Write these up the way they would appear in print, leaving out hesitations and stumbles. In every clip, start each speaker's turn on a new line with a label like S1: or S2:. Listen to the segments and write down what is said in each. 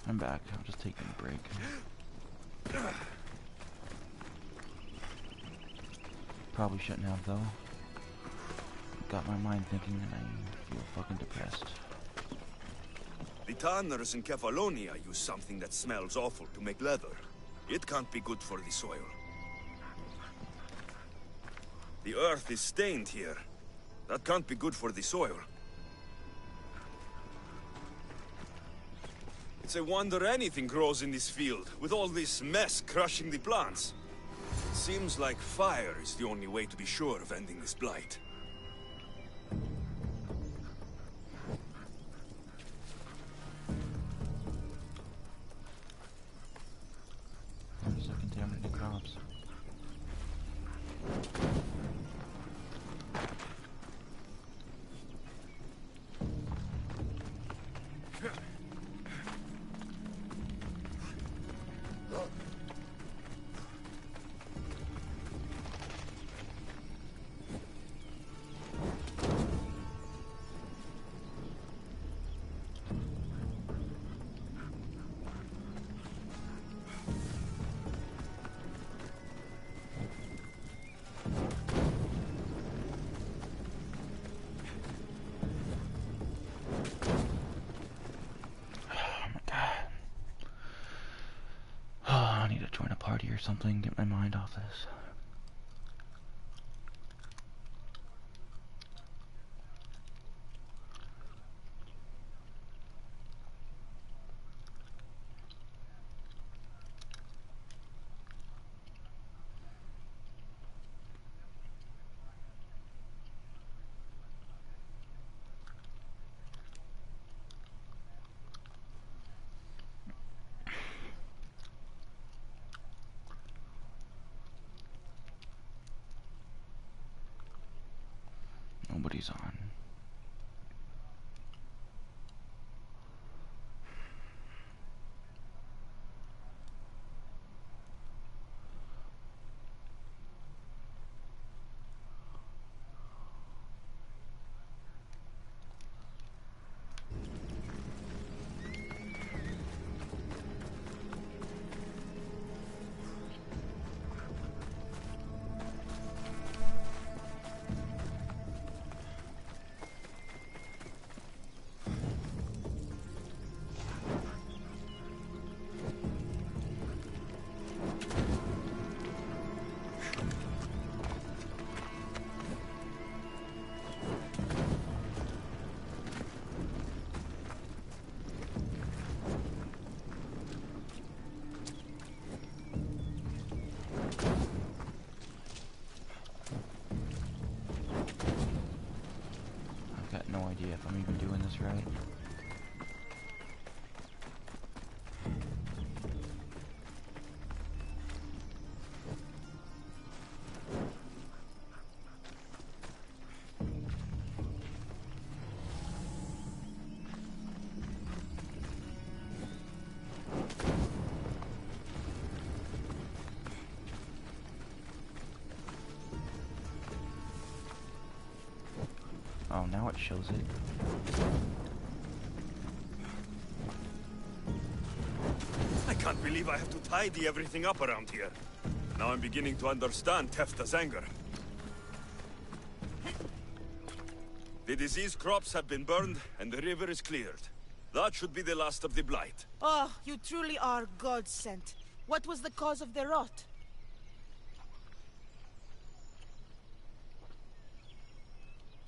S1: I'm back. I'm just taking a break. Probably shouldn't have, though. Got my mind thinking and I feel fucking depressed.
S2: The tanners in Kefalonia use something that smells awful to make leather. It can't be good for the soil. The earth is stained here. That can't be good for the soil. It's a wonder anything grows in this field, with all this mess crushing the plants. It seems like fire is the only way to be sure of ending this blight.
S1: There's the contaminated crops. I need to join a party or something, get my mind off this. Nobody's on. I've got no idea if I'm even doing this right. Oh, now it shows it.
S2: I can't believe I have to tidy everything up around here. Now I'm beginning to understand Tefta's anger. The disease crops have been burned, and the river is cleared. That should be the last of the blight.
S3: Oh, you truly are God-sent. What was the cause of the rot?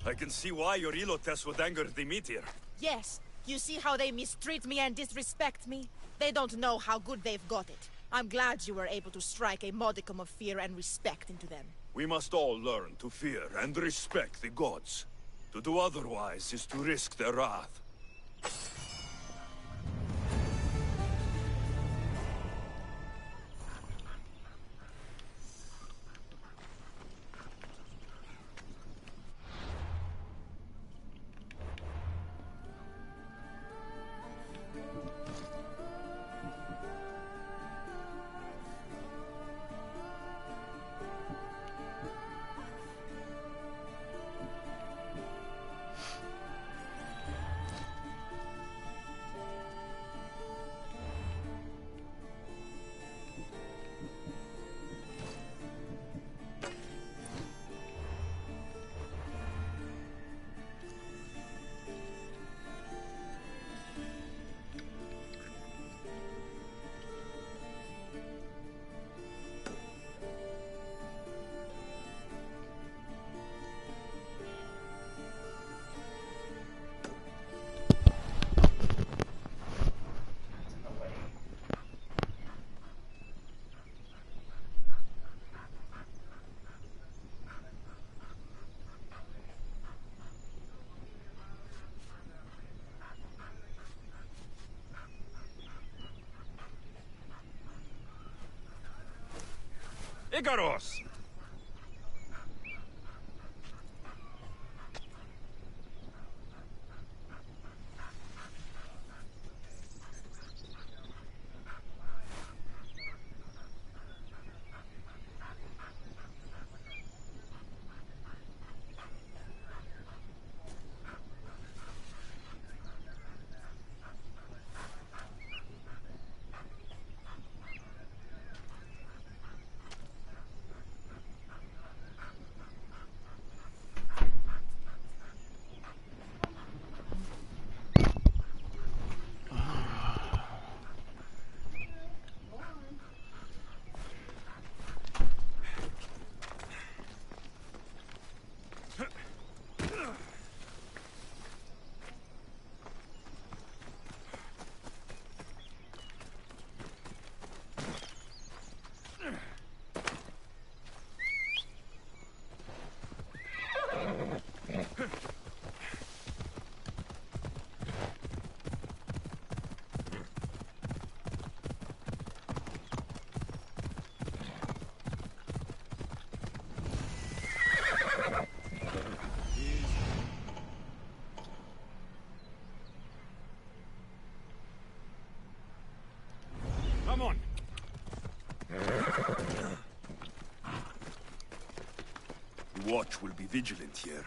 S2: I can see why your Ilotes would anger the meteor.
S3: Yes. You see how they mistreat me and disrespect me? They don't know how good they've got it. I'm glad you were able to strike a modicum of fear and respect into them.
S2: We must all learn to fear and respect the gods. To do otherwise is to risk their wrath. Pegaros! Come on. The watch will be vigilant here.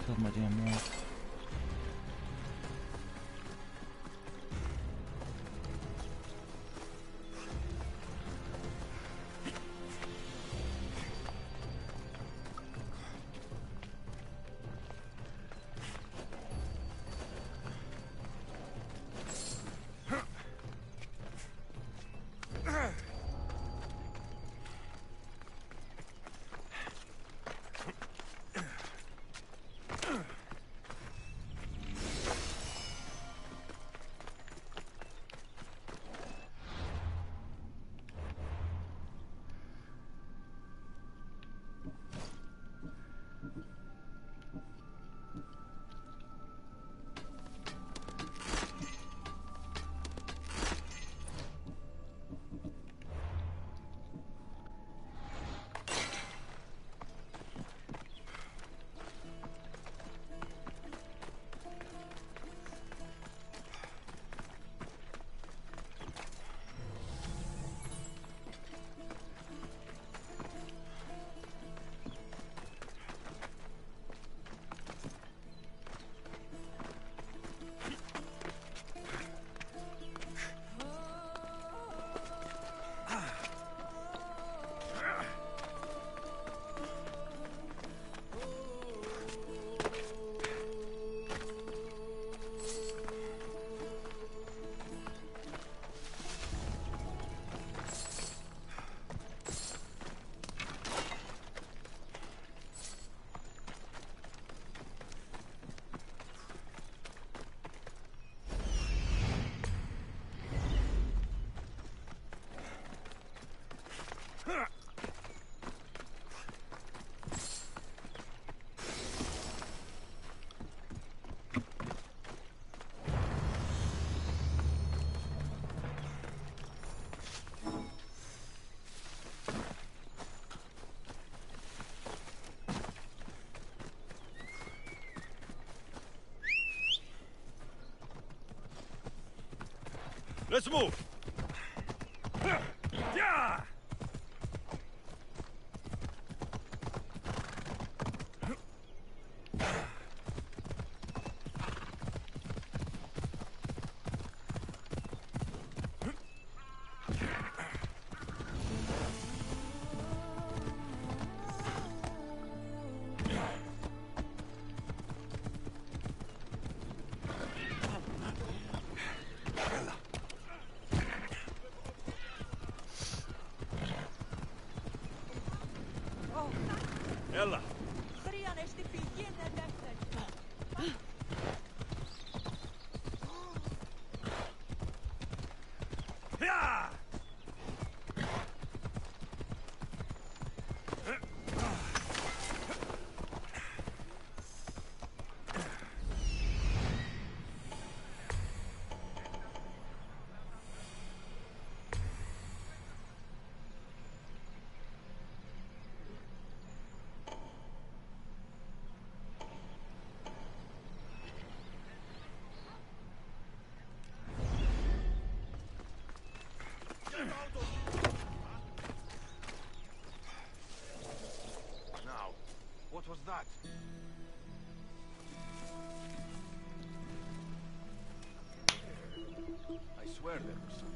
S1: Killed my damn wolf.
S2: Let's move! Yeah! Ella! Yeah! Now, what was that? I swear there was something.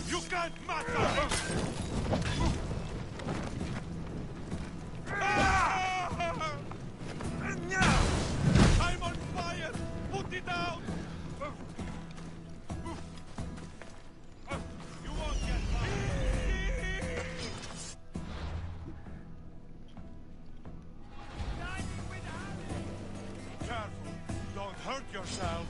S2: You can't matter me! I'm on fire! Put it out! You won't get fire! Careful! Don't hurt yourself!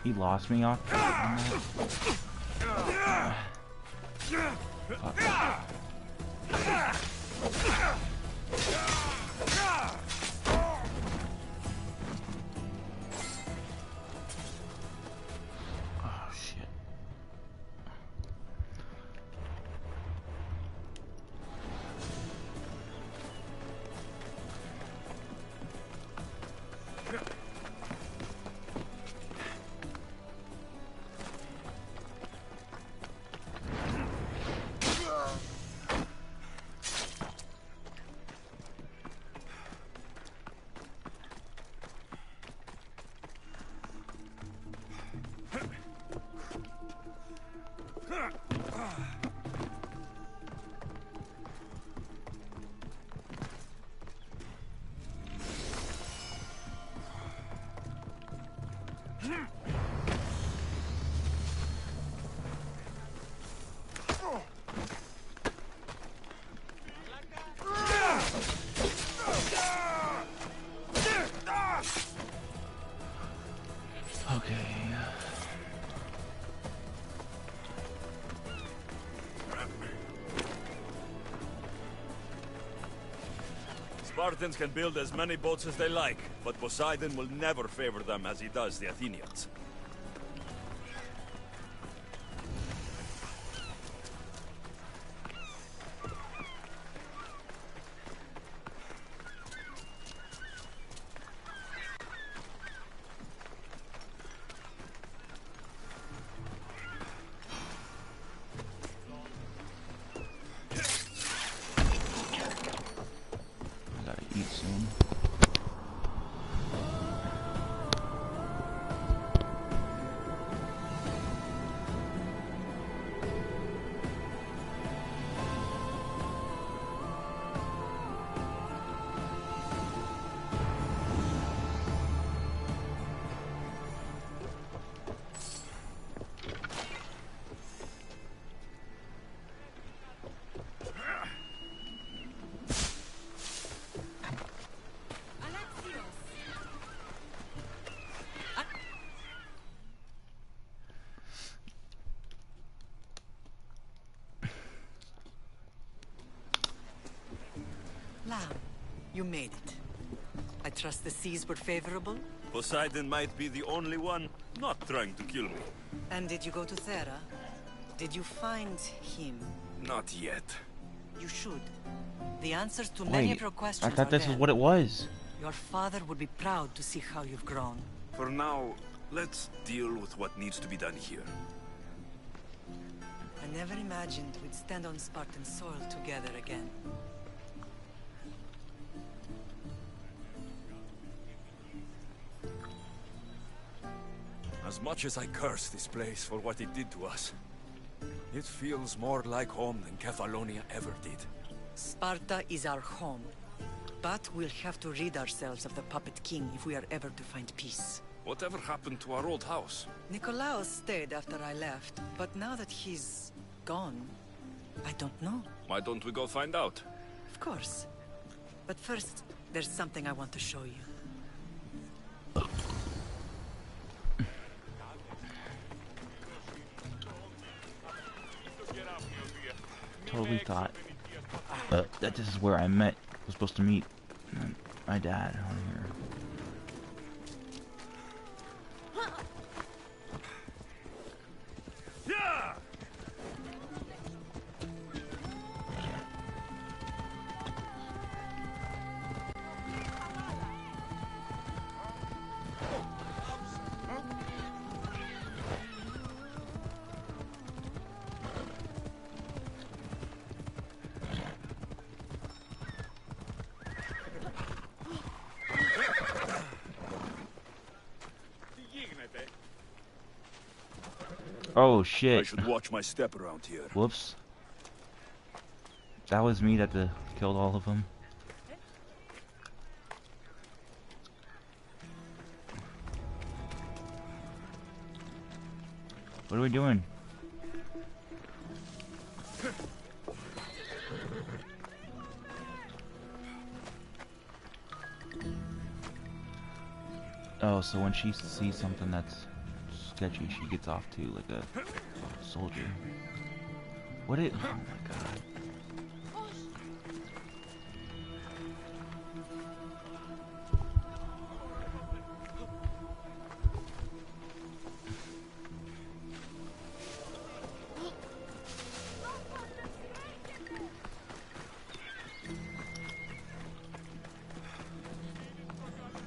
S1: He lost me off track on that. Oh shit.
S2: Spartans can build as many boats as they like, but Poseidon will never favor them as he does the Athenians.
S1: Eat soon.
S4: Lamb, you made it. I trust the seas were favorable?
S2: Poseidon might be the only one not trying to kill me.
S4: And did you go to Thera? Did you find him?
S2: Not yet.
S4: You should. The answers to many of your
S1: I
S4: questions
S1: thought
S4: are
S1: this
S4: there.
S1: is what it was.
S4: Your father would be proud to see how you've grown.
S2: For now, let's deal with what needs to be done here.
S4: I never imagined we'd stand on Spartan soil together again.
S2: As much as I curse this place for what it did to us, it feels more like home than Kefalonia ever did.
S4: Sparta is our home. But we'll have to rid ourselves of the Puppet King if we are ever to find peace.
S2: Whatever happened to our old house?
S4: Nikolaos stayed after I left, but now that he's gone, I don't know.
S2: Why don't we go find out?
S4: Of course. But first, there's something I want to show you.
S1: Totally thought that this is where I was supposed to meet my dad on here. Oh shit.
S2: I should watch my step around here.
S1: Whoops. That was me that killed all of them. What are we doing? Oh, so when she sees something that's sketchy, she gets off too, like a soldier. What it? Oh my god.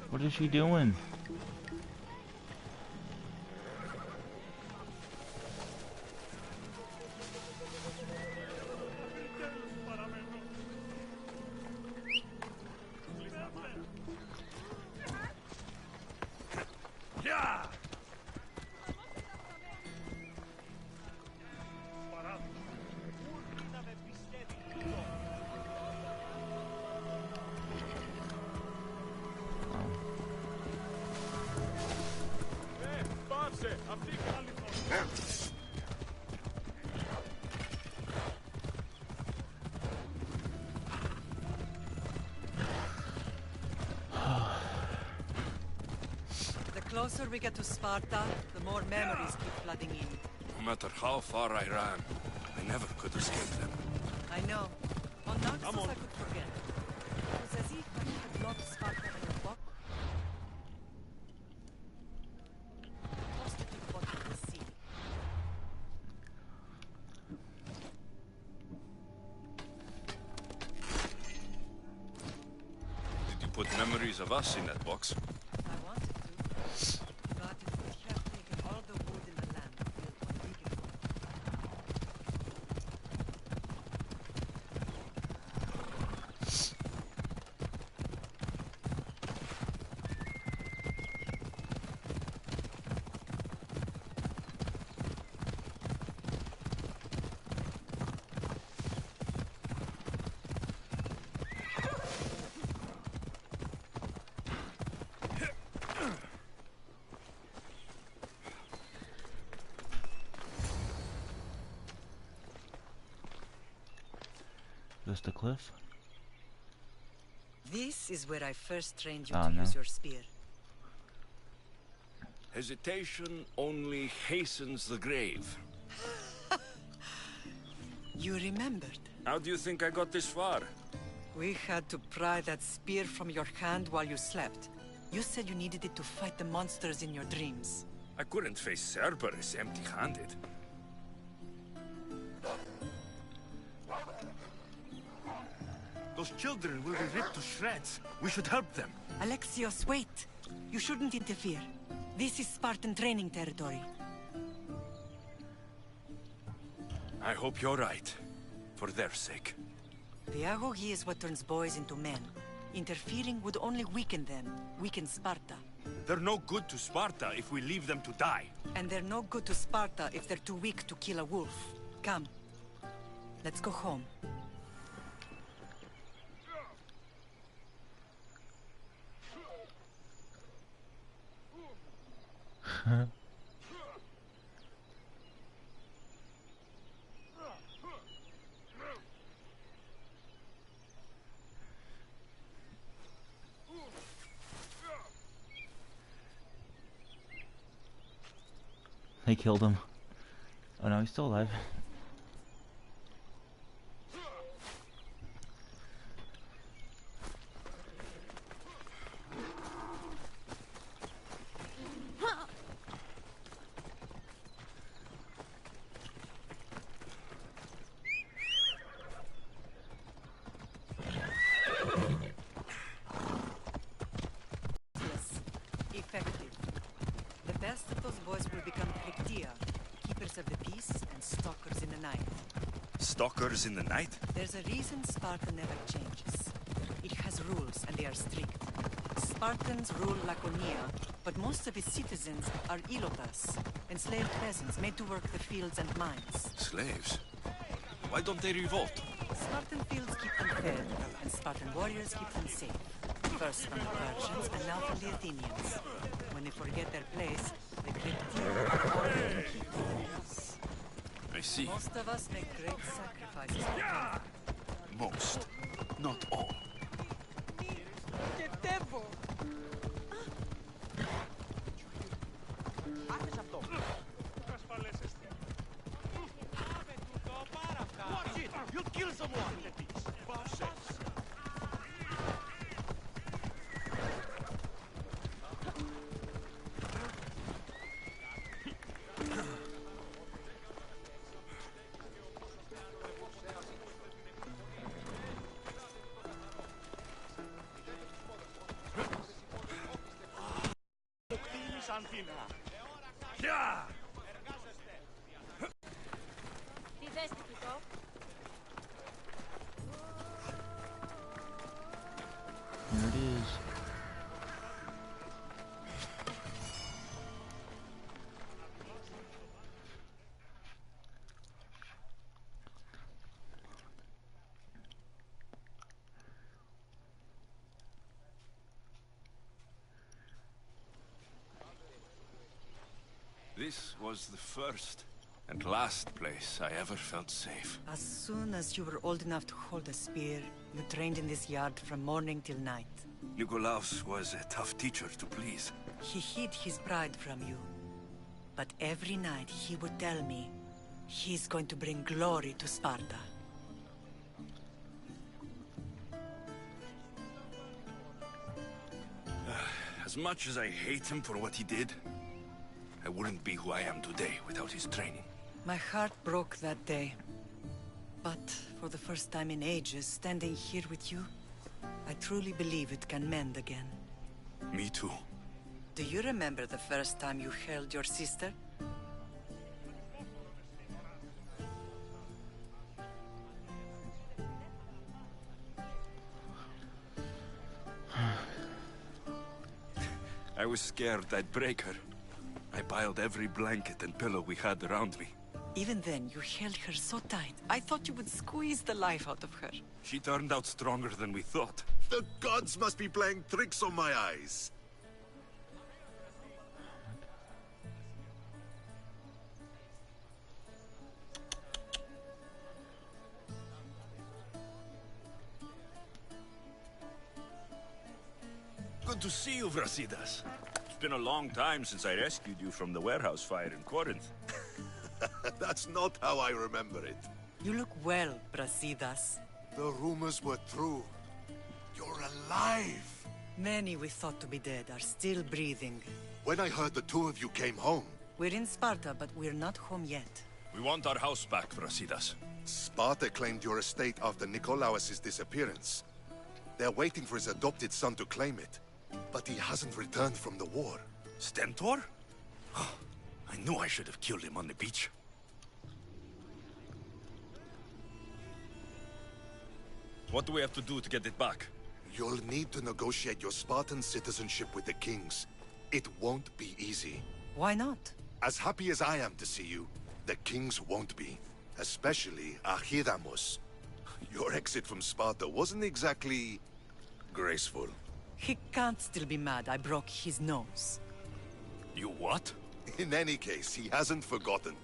S1: What is she doing?
S4: closer we get to Sparta, the more memories keep flooding in.
S2: No matter how far I ran, I never could escape them.
S4: I know. On Naxos I could forget. It was as if I had locked Sparta in a box. Tossed it to the bottom of the sea.
S2: Did you put memories of us in that box?
S4: I wanted to, but it would have taken all the wood in the land to build one big enough.
S1: Just a cliff?
S4: This is where I first trained you
S1: Oh,
S4: to
S1: no.
S4: use your spear.
S2: Hesitation only hastens the grave.
S4: You remembered.
S2: How do you think I got this far?
S4: We had to pry that spear from your hand while you slept. You said you needed it to fight the monsters in your dreams.
S2: I couldn't face Cerberus empty-handed. Those children will be ripped to shreds. We should help them.
S4: Alexios, wait! You shouldn't interfere. This is Spartan training territory.
S2: I hope you're right. For their sake.
S4: Pedagogy is what turns boys into men. Interfering would only weaken them, weaken Sparta.
S2: They're no good to Sparta if we leave them to die.
S4: And they're no good to Sparta if they're too weak to kill a wolf. Come. Let's go home.
S1: They killed him. Oh no, he's still alive.
S4: Yes. Effective. The best of those boys will become Hectia, keepers of the peace and stalkers in the night.
S2: Stalkers in the night?
S4: There's a reason Sparta never changes. It has rules, and they are strict. Spartans rule Laconia, but most of its citizens are ilotas, enslaved peasants made to work the fields and mines.
S2: Slaves? Why don't they revolt?
S4: Spartan fields keep them fed, and Spartan warriors keep them safe. First from the Persians, and now from the Athenians. When they forget their place, they create keep them.
S2: I see.
S4: Most of us make great sacrifices for comfort.
S2: Most. Not all.
S5: You'll kill someone! Yeah!
S1: Here it is.
S2: This was the first and last place I ever felt safe.
S4: As soon as you were old enough to hold a spear, you trained in this yard from morning till night.
S2: Nikolaos was a tough teacher to please.
S4: He hid his pride from you. But every night he would tell me, he's going to bring glory to Sparta.
S2: As much as I hate him for what he did, I wouldn't be who I am today without his training.
S4: My heart broke that day. But for the first time in ages, standing here with you, I truly believe it can mend again.
S2: Me too.
S4: Do you remember the first time you held your sister?
S2: I was scared I'd break her. I piled every blanket and pillow we had around me.
S4: Even then, you held her so tight. I thought you would squeeze the life out of her.
S2: She turned out stronger than we thought.
S5: The gods must be playing tricks on my eyes.
S2: Good to see you, Brasidas. It's been a long time since I rescued you from the warehouse fire in Corinth.
S5: That's not how I remember it.
S4: You look well, Brasidas.
S5: The rumors were true. You're alive!
S4: Many we thought to be dead are still breathing.
S5: When I heard the two of you came home,
S4: We're in Sparta, but we're not home yet.
S2: We want our house back, Brasidas.
S5: Sparta claimed your estate after Nikolaos' disappearance. They're waiting for his adopted son to claim it. But he hasn't returned from the war.
S2: Stentor? I knew I should have killed him on the beach. What do we have to do to get it back?
S5: You'll need to negotiate your Spartan citizenship with the kings. It won't be easy.
S4: Why not?
S5: As happy as I am to see you, the kings won't be. Especially Archidamos. Your exit from Sparta wasn't exactly graceful.
S4: He can't still be mad I broke his nose.
S2: You what?
S5: In any case, he hasn't forgotten.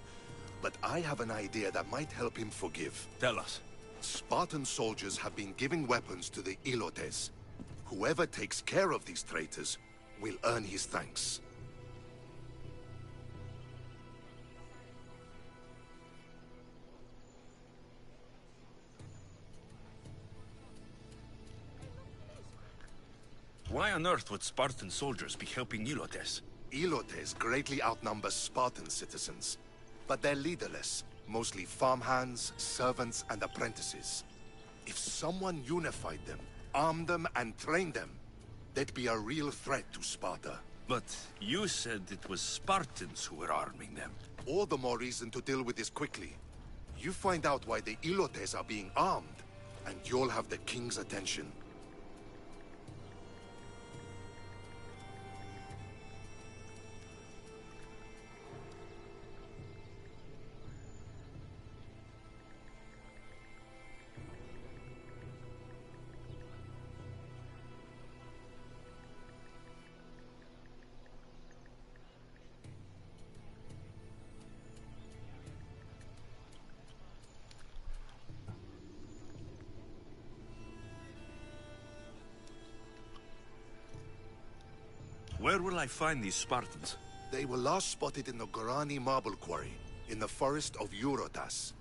S5: But I have an idea that might help him forgive.
S2: Tell us.
S5: Spartan soldiers have been giving weapons to the Ilotes. Whoever takes care of these traitors will earn his thanks.
S2: Why on earth would Spartan soldiers be helping Ilotes?
S5: Ilotes greatly outnumber Spartan citizens, but they're leaderless, mostly farmhands, servants, and apprentices. If someone unified them, armed them, and trained them, they'd be a real threat to Sparta.
S2: But you said it was Spartans who were arming them.
S5: All the more reason to deal with this quickly. You find out why the Ilotes are being armed, and you'll have the king's attention.
S2: Where will I find these Spartans?
S5: They were last spotted in the Gorani marble quarry, in the forest of Eurotas.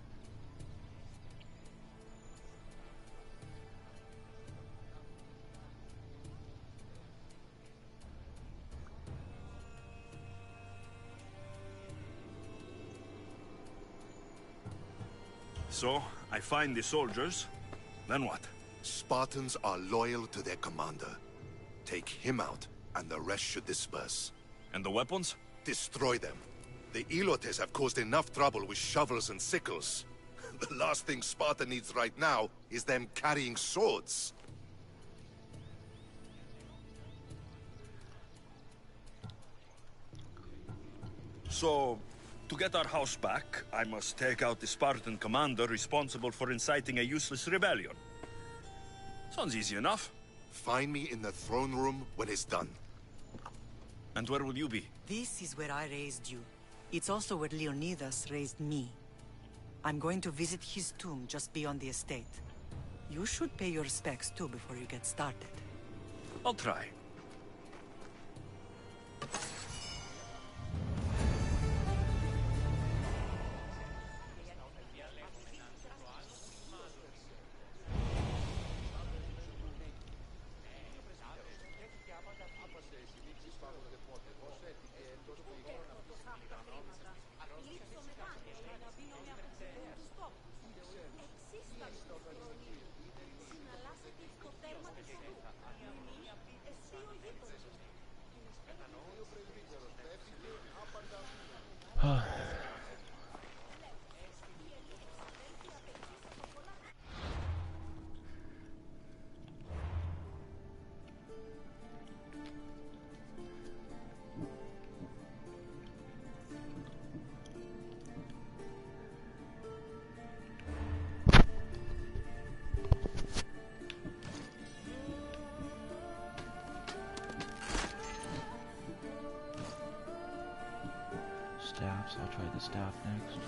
S2: So, I find the soldiers, then what?
S5: Spartans are loyal to their commander. Take him out, and the rest should disperse.
S2: And the weapons?
S5: Destroy them. The Ilotes have caused enough trouble with shovels and sickles. The last thing Sparta needs right now is them carrying swords.
S2: So, to get our house back, I must take out the Spartan commander responsible for inciting a useless rebellion. Sounds easy enough.
S5: Find me in the throne room when it's done.
S2: And where will you be?
S4: This is where I raised you. It's also where Leonidas raised me. I'm going to visit his tomb just beyond the estate. You should pay your respects too before you get started.
S2: I'll try.
S1: So I'll try the staff next.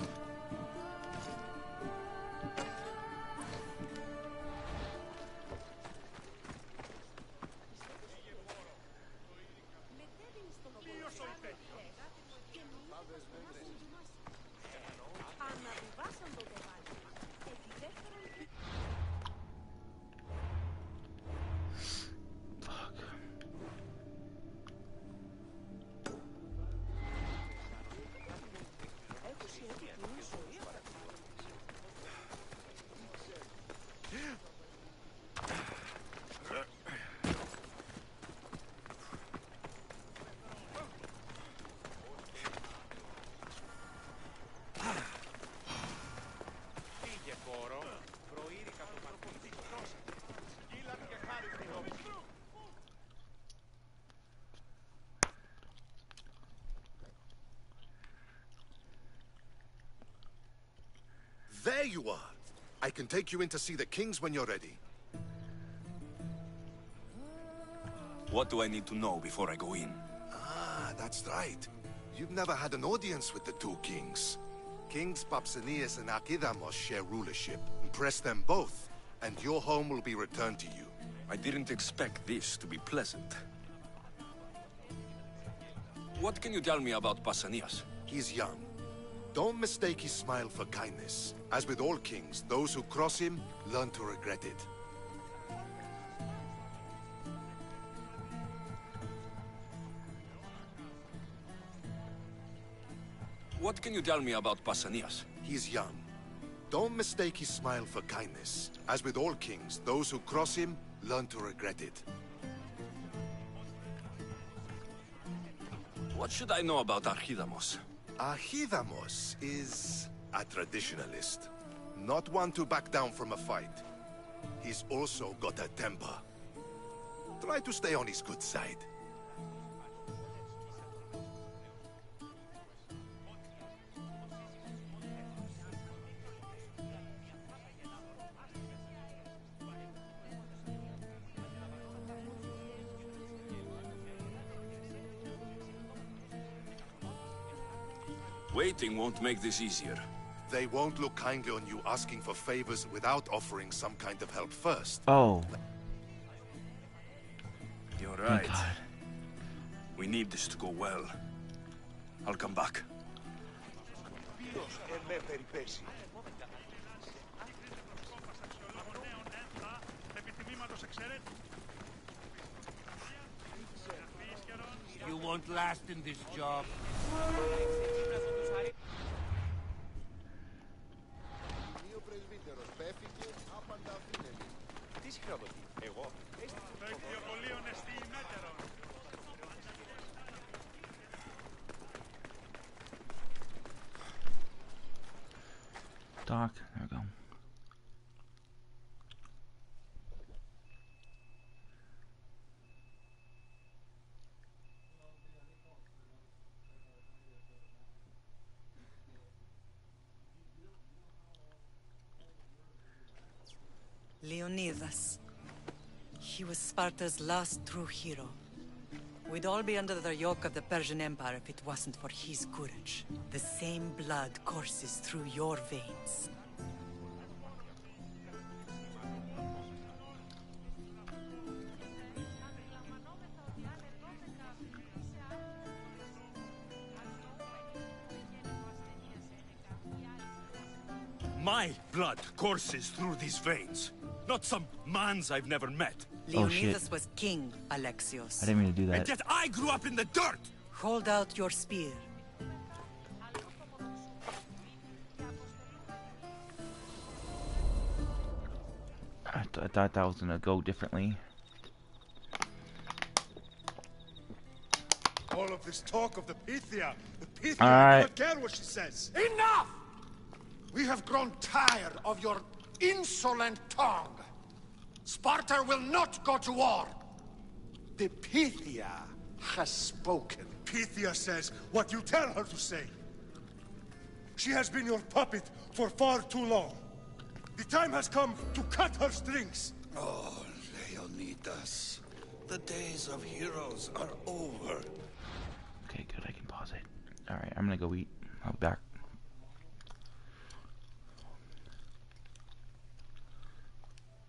S5: There you are. I can take you in to see the kings when you're ready.
S2: What do I need to know before I go in?
S5: Ah, that's right. You've never had an audience with the two kings. Kings Papsanias and Archidamos share rulership. Impress them both, and your home will be returned to you.
S2: I didn't expect this to be pleasant. What can you tell me about Pausanias?
S5: He's young. Don't mistake his smile for kindness. As with all kings, those who cross him learn to regret it.
S2: What can you tell me about Pausanias?
S5: He's young. Don't mistake his smile for kindness. As with all kings, those who cross him learn to regret it.
S2: What should I know about Archidamos?
S5: Archidamos is a traditionalist. Not one to back down from a fight. He's also got a temper. Try to stay on his good side.
S2: Waiting won't make this easier.
S5: They won't look kindly on you asking for favors without offering some kind of help first.
S1: Oh.
S2: You're right.
S1: Thank God.
S2: We need this to go well. I'll come back.
S6: You won't last in this job.
S1: Doc, there we go.
S4: Leonidas. He was Sparta's last true hero. We'd all be under the yoke of the Persian Empire if it wasn't for his courage. The same blood courses through your veins.
S2: My blood courses through these veins. Not some man's I've never met.
S1: Oh, shit.
S4: Leonidas was king, Alexios.
S1: I didn't mean to do
S2: And
S1: that.
S2: yet I grew up in the dirt!
S4: Hold out your spear.
S1: I thought that was gonna go differently.
S7: All of this talk of the Pythia. The Pythia
S1: All right.
S7: don't care what she says.
S8: Enough! We have grown tired of your insolent tongue. Sparta will not go to war. The Pythia has spoken.
S7: Pythia says what you tell her to say. She has been your puppet for far too long. The time has come to cut her strings.
S8: Oh, Leonidas. The days of heroes are over.
S1: Okay, good. I can pause it. All right, I'm gonna go eat. I'll be back.